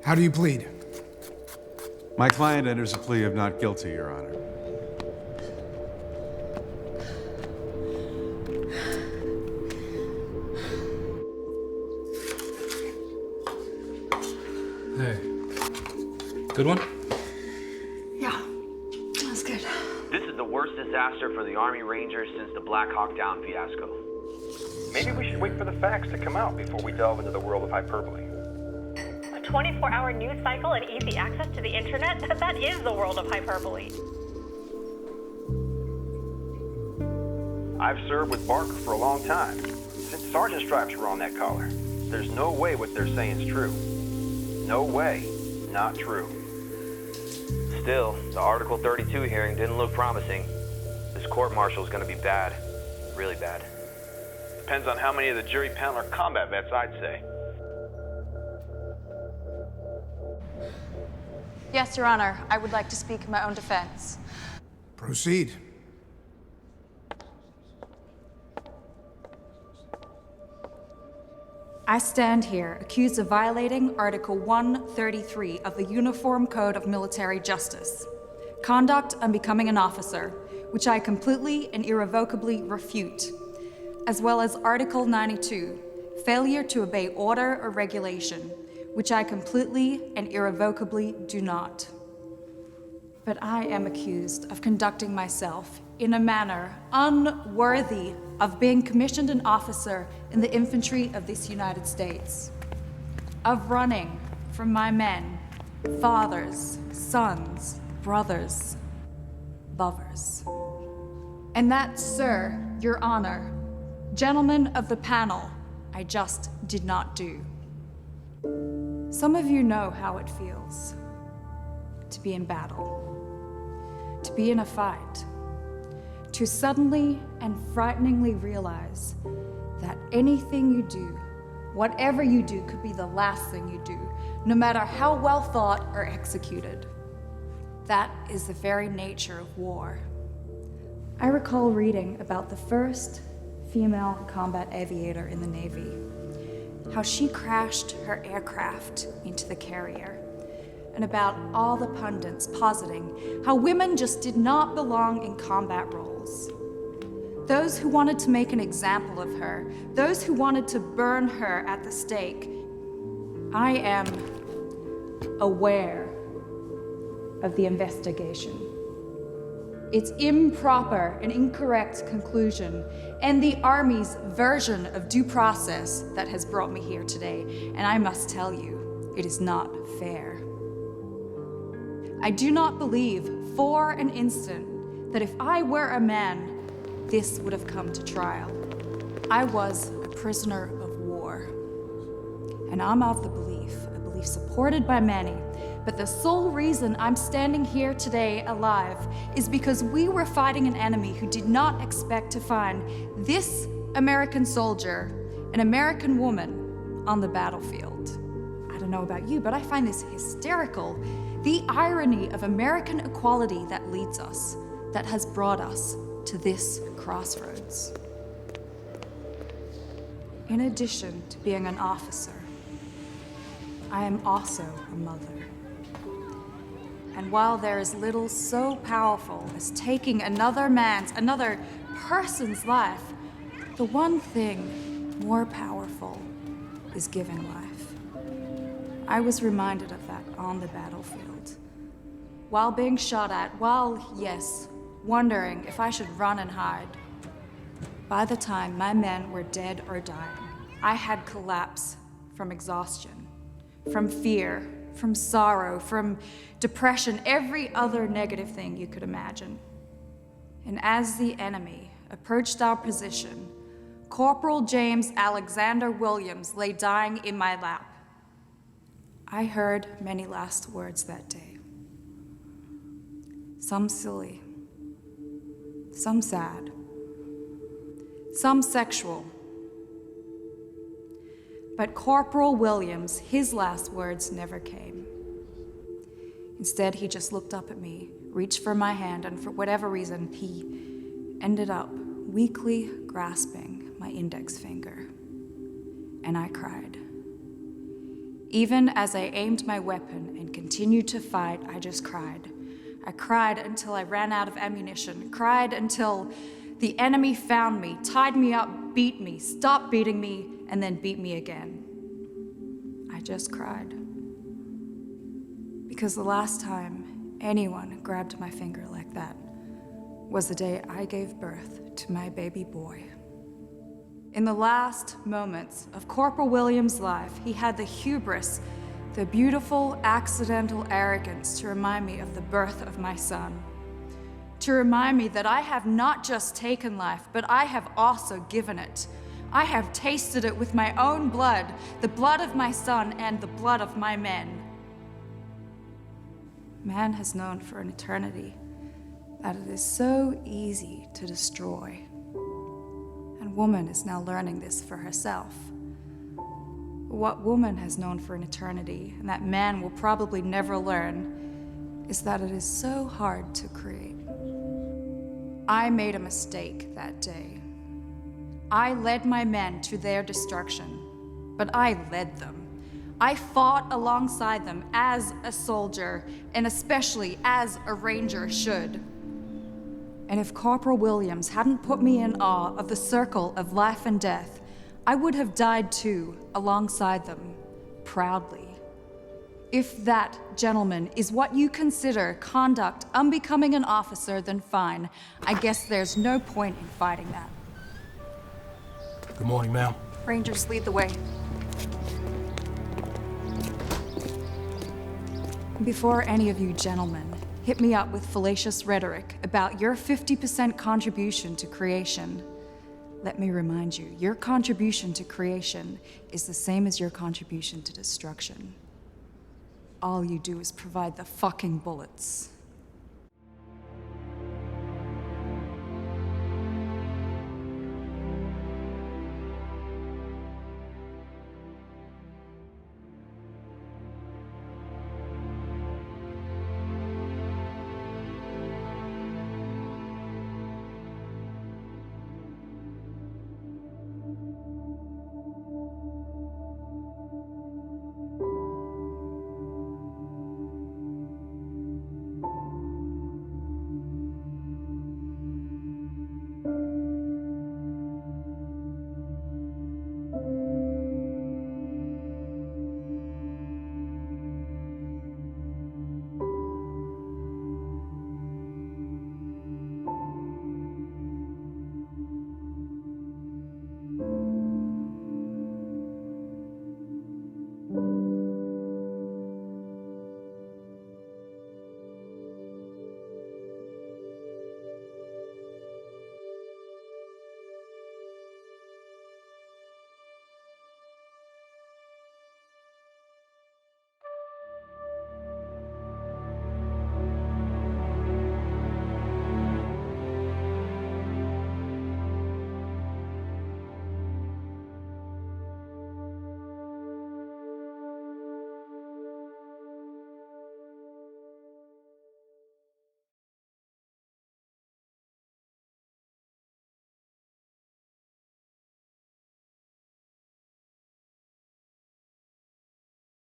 How do you plead? My client enters a plea of not guilty, Your Honor. Hey. Good one? Yeah, that's good. This is the worst disaster for the Army Rangers since the Black Hawk Down fiasco. Maybe we should wait for the facts to come out before we delve into the world of hyperbole. A 24-hour news cycle and easy access to the internet? That is the world of hyperbole. I've served with Barker for a long time, since sergeant stripes were on that collar. There's no way what they're saying is true. No way. Not true. Still, the Article 32 hearing didn't look promising. This court-martial is going to be bad. Really bad. Depends on how many of the jury panel are combat vets, I'd say. Yes, Your Honor. I would like to speak in my own defense. Proceed. I stand here accused of violating Article 133 of the Uniform Code of Military Justice, conduct unbecoming an officer, which I completely and irrevocably refute, as well as Article 92, failure to obey order or regulation, which I completely and irrevocably do not. But I am accused of conducting myself in a manner unworthy of being commissioned an officer in the infantry of this United States, of running from my men, fathers, sons, brothers, lovers. And that, sir, Your Honor, gentlemen of the panel, I just did not do. Some of you know how it feels to be in battle, to be in a fight, to suddenly and frighteningly realize that anything you do, whatever you do, could be the last thing you do, no matter how well thought or executed. That is the very nature of war. I recall reading about the first female combat aviator in the Navy, how she crashed her aircraft into the carrier, and about all the pundits positing how women just did not belong in combat roles. Those who wanted to make an example of her, those who wanted to burn her at the stake. I am aware of the investigation, its improper and incorrect conclusion, and the Army's version of due process that has brought me here today. And I must tell you, it is not fair. I do not believe for an instant that if I were a man, this would have come to trial. I was a prisoner of war. And I'm of the belief, a belief supported by many, but the sole reason I'm standing here today alive is because we were fighting an enemy who did not expect to find this American soldier, an American woman, on the battlefield. I don't know about you, but I find this hysterical. The irony of American equality that leads us, that has brought us to this crossroads. In addition to being an officer, I am also a mother. And while there is little so powerful as taking another person's life, the one thing more powerful is giving life. I was reminded of that on the battlefield. While being shot at, while, yes, wondering if I should run and hide. By the time my men were dead or dying, I had collapsed from exhaustion, from fear, from sorrow, from depression, every other negative thing you could imagine. And as the enemy approached our position, Corporal James Alexander Williams lay dying in my lap. I heard many last words that day. Some silly, some sad, some sexual. But Corporal Williams, his last words never came. Instead, he just looked up at me, reached for my hand, and for whatever reason, he ended up weakly grasping my index finger. And I cried. Even as I aimed my weapon and continued to fight, I just cried. I cried until I ran out of ammunition, cried until the enemy found me, tied me up, beat me, stopped beating me, and then beat me again. I just cried. Because the last time anyone grabbed my finger like that was the day I gave birth to my baby boy. In the last moments of Corporal Williams' life, he had the hubris, the beautiful, accidental arrogance to remind me of the birth of my son. To remind me that I have not just taken life, but I have also given it. I have tasted it with my own blood, the blood of my son and the blood of my men. Man has known for an eternity that it is so easy to destroy. And woman is now learning this for herself. What woman has known for an eternity, and that man will probably never learn, is that it is so hard to create. I made a mistake that day. I led my men to their destruction, but I led them. I fought alongside them as a soldier, and especially as a ranger should. And if Corporal Williams hadn't put me in awe of the circle of life and death, I would have died too, alongside them, proudly. If that, gentlemen, is what you consider conduct unbecoming an officer, then fine. I guess there's no point in fighting that. Good morning, ma'am. Rangers, lead the way. Before any of you gentlemen hit me up with fallacious rhetoric about your 50% contribution to creation, let me remind you, your contribution to creation is the same as your contribution to destruction. All you do is provide the fucking bullets.